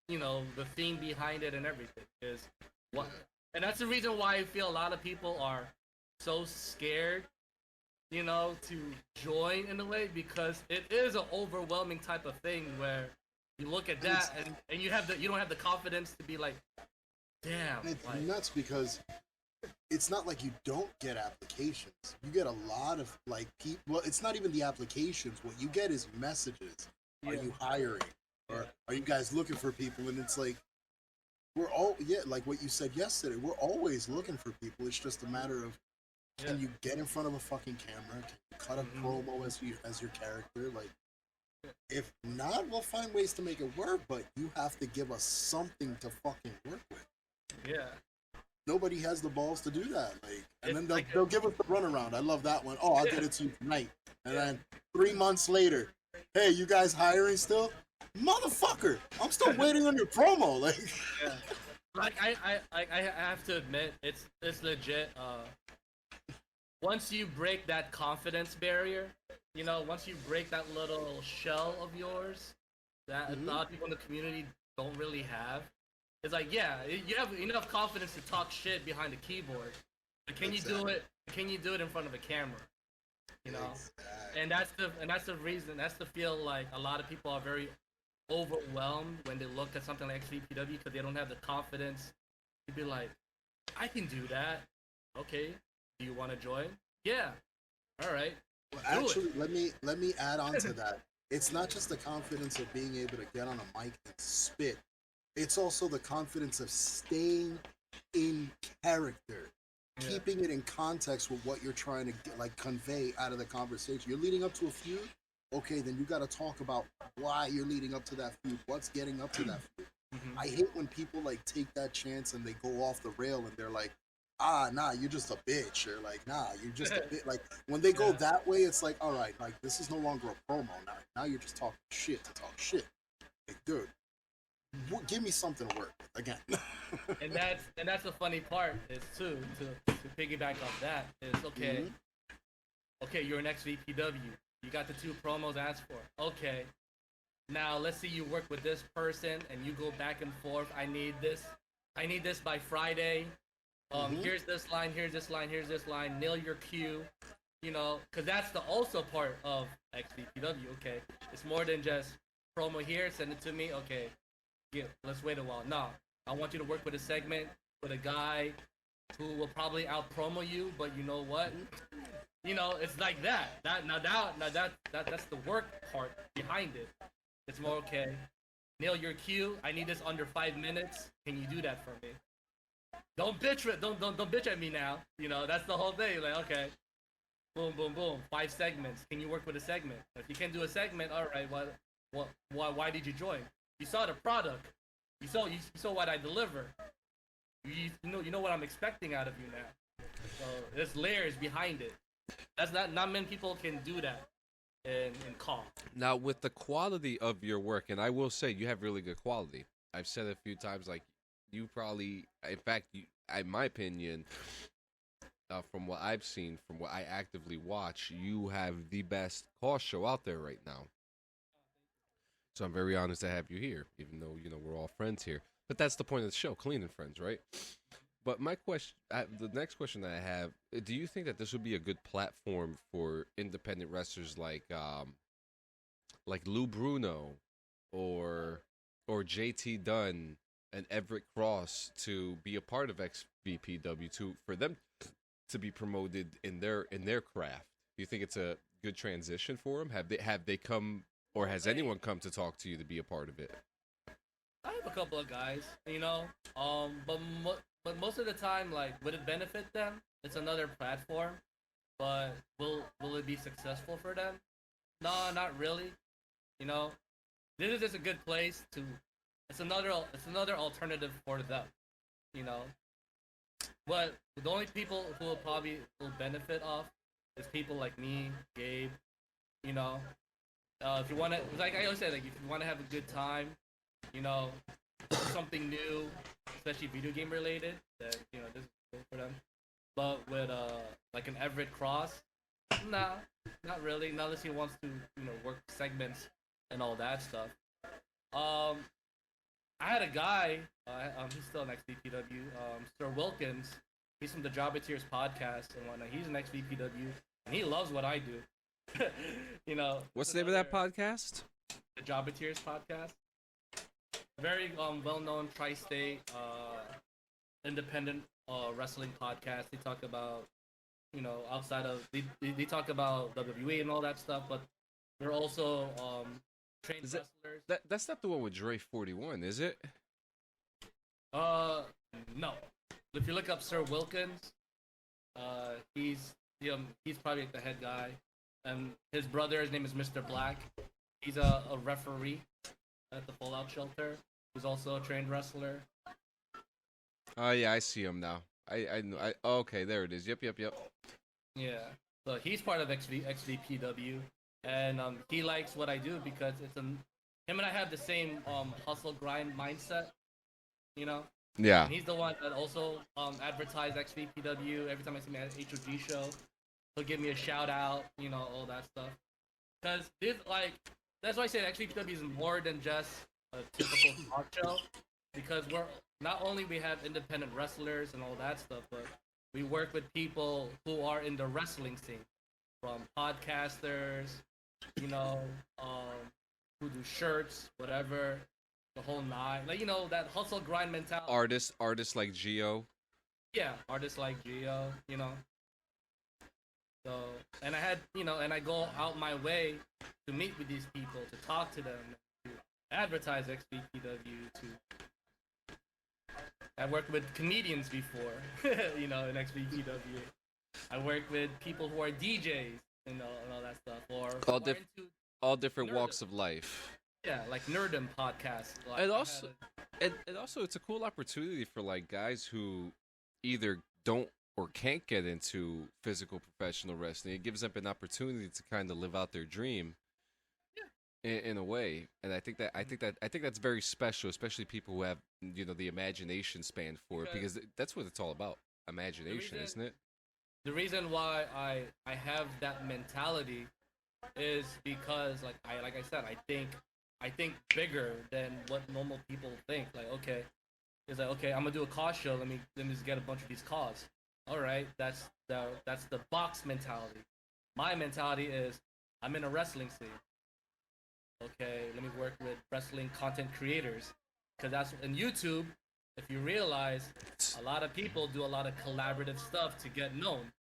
the theme behind it and everything is what, and that's the reason why I feel a lot of people are so scared, to join in a way, because it is an overwhelming type of thing where you look at that and you don't have the confidence to be like, damn. And it's like, nuts because it's not like you don't get applications. You get a lot of like people. Well, it's not even the applications. What you get is messages. Are you hiring? Or are you guys looking for people? And it's like, like what you said yesterday, we're always looking for people. It's just a matter of, can you get in front of a fucking camera? Can you cut a promo as your character? Like, if not, we'll find ways to make it work, but you have to give us something to fucking work with. Yeah. Nobody has the balls to do that. Like, and then they'll give us the runaround. I love that one. Oh, I'll get it to you tonight. And then 3 months later, hey, you guys hiring still? Motherfucker, I'm still waiting on your promo. Like, yeah. Like I have to admit, it's legit. Once you break that confidence barrier, once you break that little shell of yours that a lot of people in the community don't really have, it's like, yeah, you have enough confidence to talk shit behind the keyboard, but can you do it? Can you do it in front of a camera? Exactly. And that's the reason. That's the feel like a lot of people are very overwhelmed when they look at something like XVPW because they don't have the confidence to be like, I can do that. Okay, do you want to join? Yeah. All right. Well, actually, let me add on to that. It's not just the confidence of being able to get on a mic and spit. It's also the confidence of staying in character, keeping it in context with what you're trying to convey out of the conversation. You're leading up to a feud. Okay, then you got to talk about why you're leading up to that feud. What's getting up to that feud? I hate when people take that chance and they go off the rail and they're like, nah, you're just a bitch, or like, nah, you're just a bit. Like, when they go that way, it's like, all right, like, this is no longer a promo now. Now you're just talking shit to talk shit. Like, dude, give me something to work with again. and that's the funny part is too, to piggyback off that is okay, you're an XVPW. You got the 2 promos asked for. Okay. Now let's see you work with this person and you go back and forth. I need this by Friday. Here's this line, here's this line, here's this line. Nail your cue. Because that's the also part of XVPW. Okay. It's more than just promo here, send it to me. Okay. Yeah, let's wait a while. No. I want you to work with a segment with a guy who will probably out promo you, but you know what? It's like that. That's the work part behind it. It's more okay. Nail your cue. I need this under 5 minutes. Can you do that for me? Don't bitch it. Don't bitch at me now. That's the whole thing. Like, okay, boom, boom, boom. 5 segments. Can you work with a segment? If you can't do a segment, all right. Why did you join? You saw the product. You saw what I deliver. You know what I'm expecting out of you now. So there's layers behind it. That's not many people can do that in call. Now, with the quality of your work, and I will say you have really good quality. I've said it a few times, like, you probably, in fact, in my opinion, from what I've seen, from what I actively watch, you have the best call show out there right now. So I'm very honored to have you here, even though, we're all friends here. But that's the point of the show, clean and friends, right? But my question, the next question that I have, do you think that this would be a good platform for independent wrestlers like Lou Bruno or JT Dunn and Everett Cross to be a part of XVPW to for them to be promoted in their craft? Do you think it's a good transition for them? Have they come or has anyone come to talk to you to be a part of it? I have a couple of guys, but most of the time, like, would it benefit them? It's another platform, but will it be successful for them? No, not really. You know, this is just a good place to. It's another alternative for them. You know, but the only people who will benefit off is people like me, Gabe. You know, if you want to, like I always say, like if you want to have a good time, you know, something new, especially video game related, that this is cool for them. But with like an Everett Cross, nah, not really. Not unless he wants to work segments and all that stuff. I had a guy, he's still an XVPW, Sir Wilkins. He's from the Jobbeteers podcast and whatnot. He's an XVPW, and he loves what I do. What's the name of that podcast? The Jobbeteers podcast. Very well-known tri-state independent wrestling podcast. They talk about outside of they talk about WWE and all that stuff, but they're also trained wrestlers. That's not the one with Dre 41, is it? No. If you look up Sir Wilkins, he's probably the head guy, and his brother, his name is Mr. Black. He's a referee at the Fallout Shelter. He's also a trained wrestler. Oh yeah, I see him now. I know. Okay, there it is. Yep. Yeah. So he's part of XVPW, and he likes what I do because him and I have the same hustle grind mindset. Yeah. And he's the one that also advertised XVPW. Every time I see him at an HOG show, he'll give me a shout out. All that stuff. Because that's why I say XVPW is more than just a typical talk show, because we're not only we have independent wrestlers and all that stuff, but we work with people who are in the wrestling scene, from podcasters, who do shirts, whatever, the whole nine, that hustle grind mentality. Artists like Geo. Yeah, artists like Geo, So, and I had, and I go out my way to meet with these people, to talk to them, to advertise XVPW, I worked with comedians before, in XVPW. I worked with people who are DJs, and all that stuff, or all different nerdom. Walks of life. Yeah, like Nerdum podcast. Like, and also it's a cool opportunity for like guys who either don't or can't get into physical professional wrestling. It gives them an opportunity to kind of live out their dream. In a way, and I think that's very special, especially people who have the imagination span for it, because that's what it's all about, imagination, isn't it? The reason why I have that mentality is because like I said, I think bigger than what normal people think. Like okay, I'm gonna do a cause show. Let me just get a bunch of these cause. All right, that's the box mentality. My mentality is I'm in a wrestling scene. Okay, let me work with wrestling content creators, because that's in YouTube. If you realize, a lot of people do a lot of collaborative stuff to get known,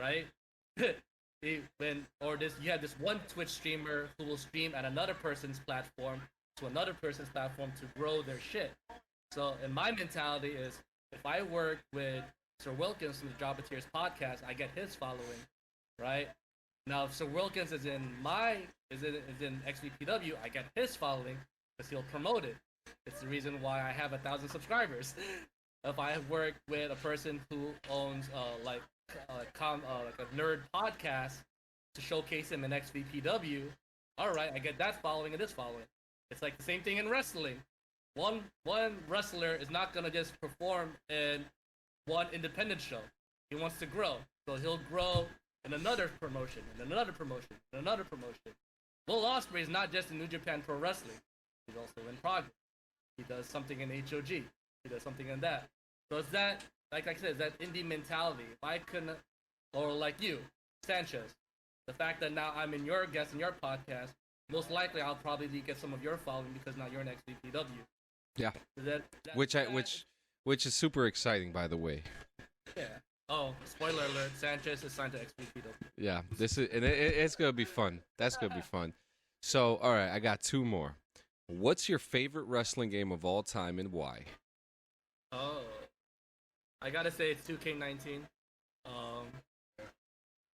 right? You have this one Twitch streamer who will stream at another person's platform to another person's platform to grow their shit. So, in my mentality is, if I work with Sir Wilkins from the Jobbeteers podcast, I get his following, right? Now, if Sir Wilkins is in XVPW, I get his following because he'll promote it. It's the reason why I have 1,000 subscribers. If I work with a person who owns like a nerd podcast to showcase him in XVPW, all right, I get that following and this following. It's like the same thing in wrestling. One wrestler is not gonna just perform in one independent show. He wants to grow, so he'll grow in another promotion, and another promotion, and another promotion. Will Ospreay is not just in New Japan Pro Wrestling. He's also in Progress. He does something in HOG. He does something in that. So it's that like I said, that indie mentality. If I couldn't, or like you, Sanchez, the fact that now I'm in your guest in your podcast, most likely I'll probably get some of your following because now you're an XVPW. Yeah. That, Which is super exciting, by the way. Yeah. Oh, spoiler alert! Sanchez is signed to XVPW. Yeah, it's gonna be fun. That's gonna be fun. So, all right, I got two more. What's your favorite wrestling game of all time and why? Oh, I gotta say it's 2K19.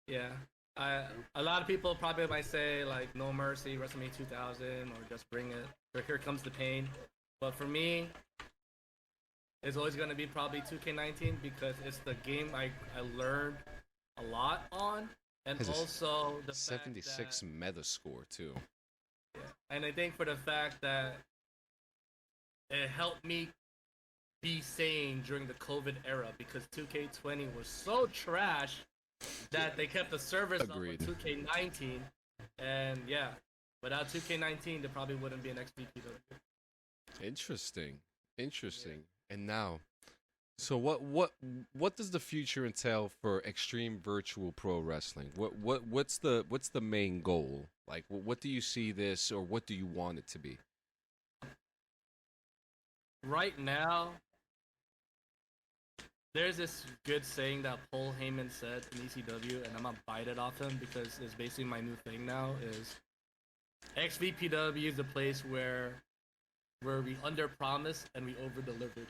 Yeah. A lot of people probably might say like No Mercy, WrestleMania 2000, or Just Bring It, or Here Comes the Pain. But for me, it's always gonna be probably 2K19 because it's the game I learned a lot on, and also the 76 meta score too. Yeah, and I think for the fact that it helped me be sane during the COVID era because 2K20 was so trash that they kept the servers up on 2K19, and yeah, without 2K19, there probably wouldn't be an XVPW. Interesting. And now, so what does the future entail for Extreme Virtual Pro Wrestling? What's the main goal? Like, what do you see this, or what do you want it to be? Right now, there's this good saying that Paul Heyman said in ECW, and I'm gonna bite it off him because it's basically my new thing now. Is XVPW is the place where we under promised and we over delivered.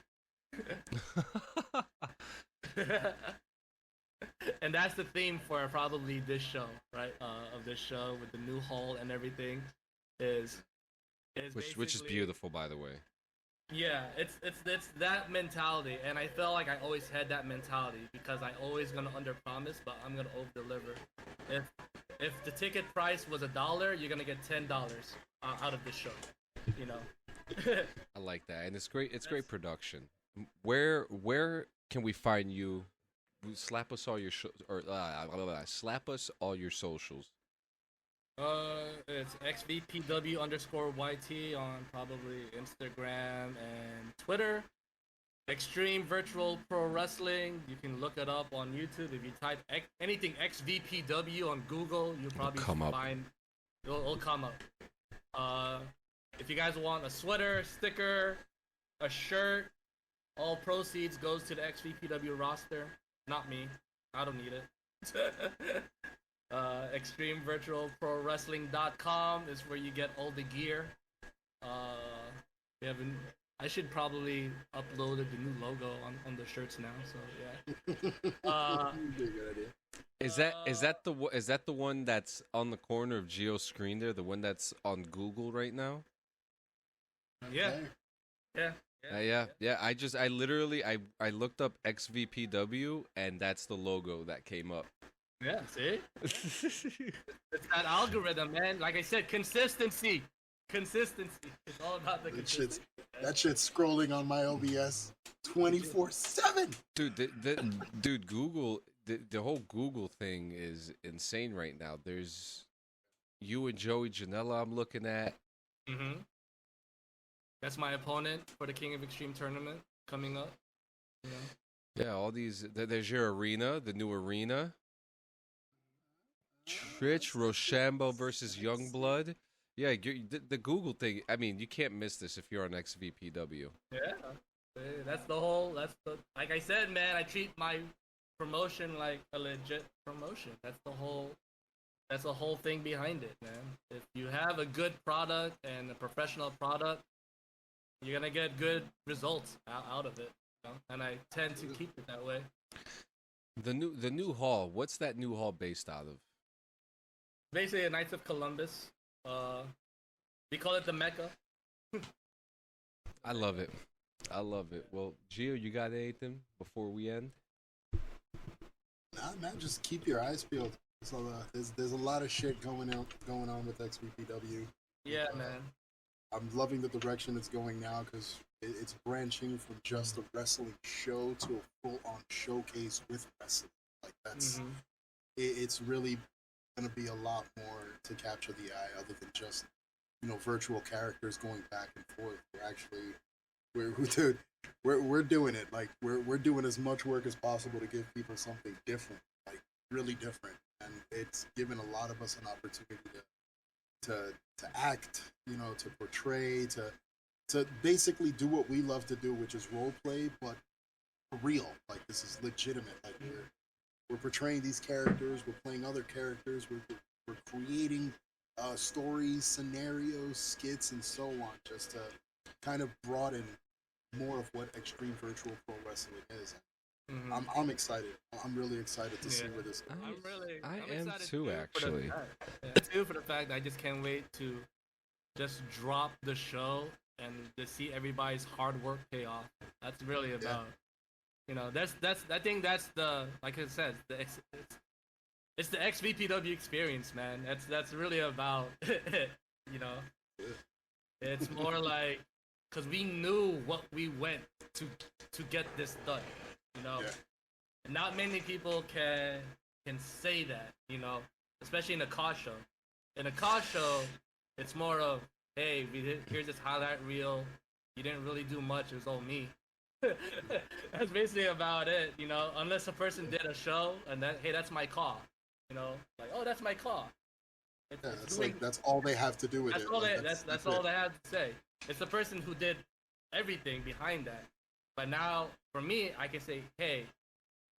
And that's the theme for probably this show, right? Of this show with the new hall and everything, is which is beautiful, by the way. Yeah, it's that mentality, and I felt like I always had that mentality because I always gonna under promise, but I'm gonna over deliver. If the ticket price was $1, you're gonna get $10 out of this show, you know. I like that, and it's great. It's great production. Where can we find you? Slap us all your slap us all your socials. It's XVPW_YT on probably Instagram and Twitter. Extreme Virtual Pro Wrestling. You can look it up on YouTube. If you type anything XVPW on Google, you'll probably find it'll come up. If you guys want a sweater, sticker, a shirt, all proceeds goes to the XVPW roster. Not me. I don't need it. ExtremeVirtualProWrestling.com is where you get all the gear. I should probably upload the new logo on the shirts now. So yeah. Good idea. Is that the one that's on the corner of Gio's screen there? The one that's on Google right now? Yeah. Okay. Yeah. I literally looked up XVPW and that's the logo that came up. Yeah, see? It's that algorithm, man. Like I said, consistency. Consistency. It's all about the consistency. That shit's scrolling on my OBS 24/7. Dude, Google, the whole Google thing is insane right now. There's you and Joey Janela I'm looking at. Mm-hmm. That's my opponent for the King of Extreme tournament coming up. You know? Yeah, all these. There's your arena, the new arena. Trish Rochambeau versus Youngblood. Yeah, the Google thing. I mean, you can't miss this if you're on XVPW. Yeah, that's the whole. Like I said, man. I treat my promotion like a legit promotion. That's the whole thing behind it, man. If you have a good product and a professional product, you're gonna get good results out of it. You know? And I tend to keep it that way. The new hall. What's that new hall based out of? Basically, the Knights of Columbus. We call it the Mecca. I love it. Well, Gio, you got anything before we end? Nah, man, just keep your eyes peeled. So there's a lot of shit going on with XVPW. Yeah, man. I'm loving the direction it's going now because it's branching from just a wrestling show to a full-on showcase with wrestling. Like that's it's really going to be a lot more to capture the eye other than just virtual characters going back and forth. We're actually dude, we're doing it. Like we're doing as much work as possible to give people something different, like really different, and it's given a lot of us an opportunity to act, you know, to portray, to basically do what we love to do, which is role play, but for real. Like this is legitimate. Like we're portraying these characters, we're playing other characters, we're creating stories, scenarios, skits, and so on, just to kind of broaden more of what extreme virtual pro wrestling is. I'm excited. I'm really excited to see where this goes. I'm am excited too, actually. Too, for the fact that I just can't wait to just drop the show and to see everybody's hard work pay off. That's really about, you know, that's I think that's the, like I said, it's the XVPW experience, man. That's really about, you know, it's more like, because we knew what we went to get this done, you know. Not many people can say that, you know, especially in a car show. In a car show, it's more of, hey, here's this highlight reel. You didn't really do much. It was all me. That's basically about it, you know. Unless a person did a show and that, hey, that's my car, you know, like, oh, that's my car. It's like that's all they have to do with that's it. all Like, that's all they have to say. It's the person who did everything behind that. But now, for me, I can say, hey,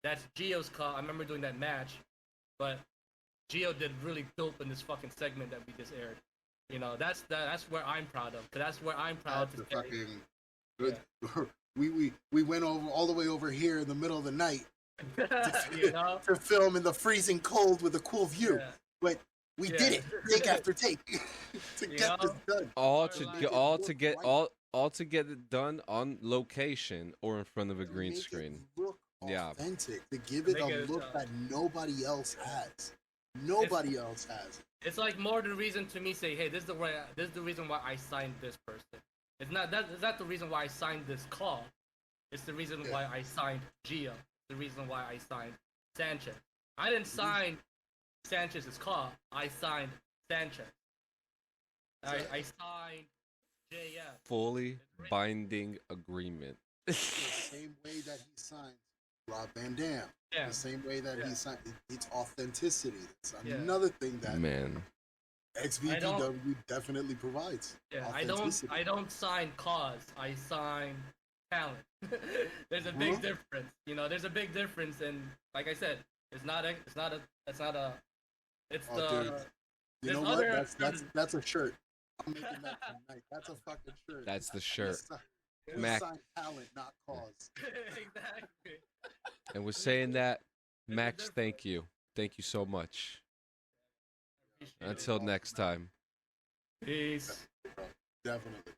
that's Gio's car. I remember doing that match, but Gio did really dope in this fucking segment that we just aired. You know, that's where I'm proud of. Cause that's where I'm proud to say. We went all the way over here in the middle of the night You know? to film in the freezing cold with a cool view, but we did it take after take to get this done. All to get it done on location or in front of a green screen. Look authentic, to give it a look that nobody else has. Nobody else has. It's like more the reason to me say, hey, this is the reason why I signed this person. It's not the reason why I signed this call. It's the reason why I signed Gio. The reason why I signed Sanchez. I didn't sign Sanchez's call. I signed Sanchez. I signed JF. Fully binding agreement. The same way that he signed Rob Van Dam. The same way that he signed. It's authenticity. It's another thing that XVPW definitely provides. Yeah, I don't sign cause. I sign talent. There's a big difference. You know, there's a big difference, and like I said, it's dude. You know what? That's a shirt. I'm making that tonight. That's a fucking shirt. That's the shirt. Mac, sign talent, not cause. Exactly. And we're saying that, Max, thank you. Thank you so much. Until next time. Peace. Definitely.